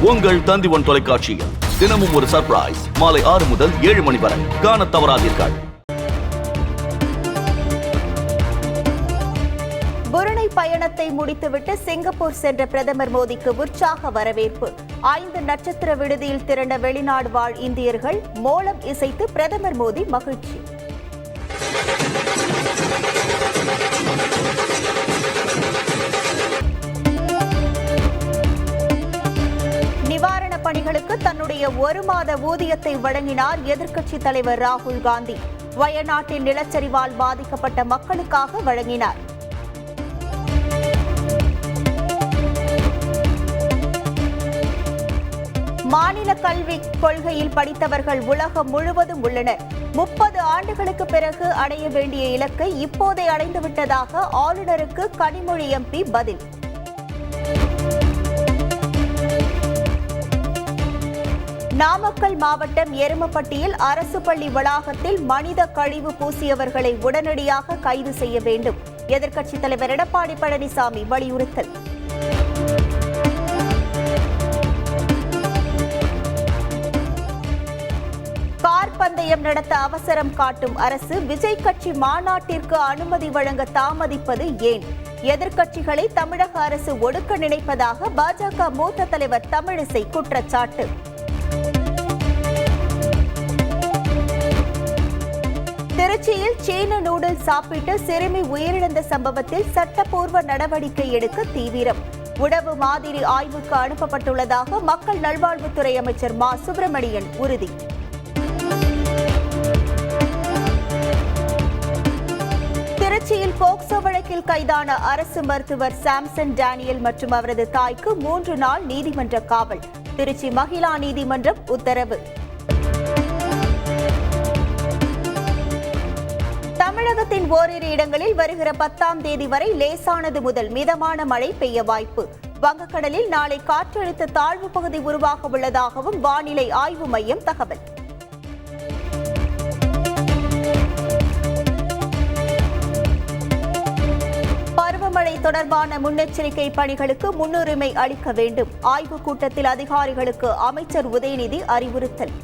உங்கள் தந்தி1 தொலைக்காட்சியில் தினமும் ஒரு சர்ப்ரைஸ் மாலை 6 முதல் 7 மணி வரை காணத் தவறாதீர்கள். புருணை பயணத்தை முடித்துவிட்டு சிங்கப்பூர் சென்ற பிரதமர் மோடிக்கு உற்சாக வரவேற்பு. 5 நட்சத்திர விடுதியில் திரண்ட வெளிநாடு வாழ் இந்தியர்கள் மோளம் இசைத்து பிரதமர் மோடி மகிழ்ச்சி. நிவாரணப் பணிகளுக்கு தன்னுடைய 1 மாத ஊதியத்தை வழங்கினார் எதிர்க்கட்சித் தலைவர் ராகுல் காந்தி. வயநாட்டில் நிலச்சரிவால் பாதிக்கப்பட்ட மக்களுக்காக வழங்கினார். மாநில கல்விக் கொள்கையில் படித்தவர்கள் உலகம் முழுவதும் உள்ளனர். 30 ஆண்டுகளுக்கு பிறகு அடைய வேண்டிய இலக்கை இப்போதே அடைந்துவிட்டதாக ஆளுநருக்கு கனிமொழி எம்பி பதில். நாமக்கல் மாவட்டம் எருமப்பட்டியில் அரசு பள்ளி வளாகத்தில் மனித கழிவு பூசியவர்களை உடனடியாக கைது செய்ய வேண்டும். எதிர்க்கட்சித் தலைவர் எடப்பாடி பழனிசாமி வலியுறுத்தல். கார் பந்தயம் நடத்த அவசரம் காட்டும் அரசு விஜய் கட்சி மாநாட்டிற்கு அனுமதி வழங்க தாமதிப்பது ஏன்? எதிர்க்கட்சிகளை தமிழக அரசு ஒடுக்க நினைப்பதாக பாஜக மூத்த தலைவர் தமிழிசை குற்றச்சாட்டு. திருச்சியில் சீன நூடுல்ஸ் சாப்பிட்டு சிறுமி உயிரிழந்த சம்பவத்தில் சட்டப்பூர்வ நடவடிக்கை எடுக்க தீவிரம். உணவு மாதிரி ஆய்வுக்கு அனுப்பப்பட்டுள்ளதாக மக்கள் நல்வாழ்வுத்துறை அமைச்சர் மா சுப்பிரமணியன் உறுதி. திருச்சியில் போக்சோ வழக்கில் கைதான அரசு மருத்துவர் சாம்சன் டேனியல் மற்றும் அவரது தாய்க்கு 3 நாள் நீதிமன்ற காவல். திருச்சி மகிழா நீதிமன்றம் உத்தரவு. தமிழகத்தின் ஓரிரு இடங்களில் வருகிற 10ஆம் தேதி வரை லேசானது முதல் மிதமான மழை பெய்ய வாய்ப்பு. வங்கக்கடலில் நாளை காற்றழுத்த தாழ்வு பகுதி உருவாக உள்ளதாகவும் வானிலை ஆய்வு மையம் தகவல். பருவமழை தொடர்பான முன்னெச்சரிக்கை பணிகளுக்கு முன்னுரிமை அளிக்க வேண்டும். ஆய்வுக் கூட்டத்தில் அதிகாரிகளுக்கு அமைச்சர் உதயநிதி அறிவுறுத்தல்.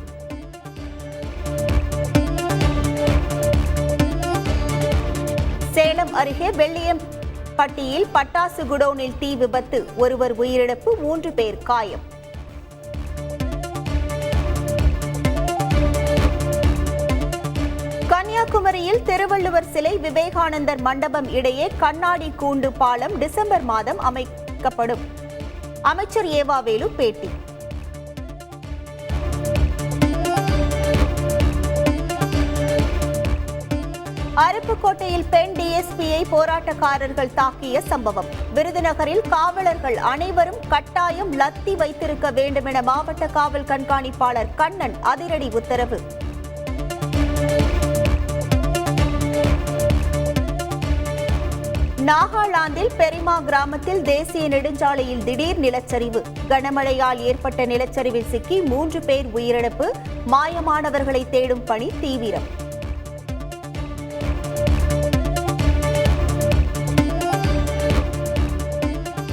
சேலம் அருகே வெள்ளியம்பட்டியில் பட்டாசு குடோனில் தீ விபத்து. ஒருவர் உயிரிழப்பு, 3 பேர் காயம். கன்னியாகுமரியில் திருவள்ளுவர் சிலை விவேகானந்தர் மண்டபம் இடையே கண்ணாடி கூண்டு பாலம் டிசம்பர் மாதம் அமைக்கப்படும். அமைச்சர் ஏவாவேலு பேட்டி. அருப்புக்கோட்டையில் பெண் டிஎஸ்பியை போராட்டக்காரர்கள் தாக்கிய சம்பவம். விருதுநகரில் காவலர்கள் அனைவரும் கட்டாயம் லத்தி வைத்திருக்க வேண்டும் என மாவட்ட காவல் கண்காணிப்பாளர் கண்ணன் அதிரடி உத்தரவு. நாகாலாந்தில் பெரிமா கிராமத்தில் தேசிய நெடுஞ்சாலையில் திடீர் நிலச்சரிவு. கனமழையால் ஏற்பட்ட நிலச்சரிவில் சிக்கி 3 பேர் உயிரிழப்பு. மாயமானவர்களை தேடும் பணி தீவிரம்.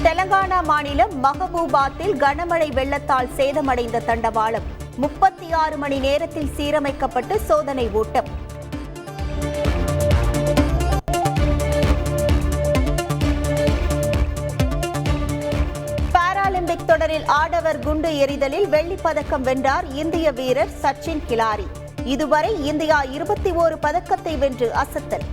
தெலங்கானா மாநிலம் மஹபூபாத்தில் கனமழை வெள்ளத்தால் சேதமடைந்த தண்டவாளம் 36 மணி நேரத்தில் சீரமைக்கப்பட்டு சோதனை ஓட்டம். பாராலிம்பிக் தொடரில் ஆடவர் குண்டு எறிதலில் வெள்ளிப் பதக்கம் வென்றார் இந்திய வீரர் சச்சின் கிலாரி. இதுவரை இந்தியா 21 பதக்கத்தை வென்று அசத்தல்.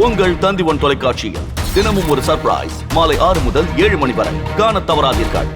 உங்கள் தந்தி1 தொலைக்காட்சியில் தினமும் ஒரு சர்ப்ரைஸ் மாலை 6 முதல் 7 மணி வரை காணத் தவறாதீர்கள்.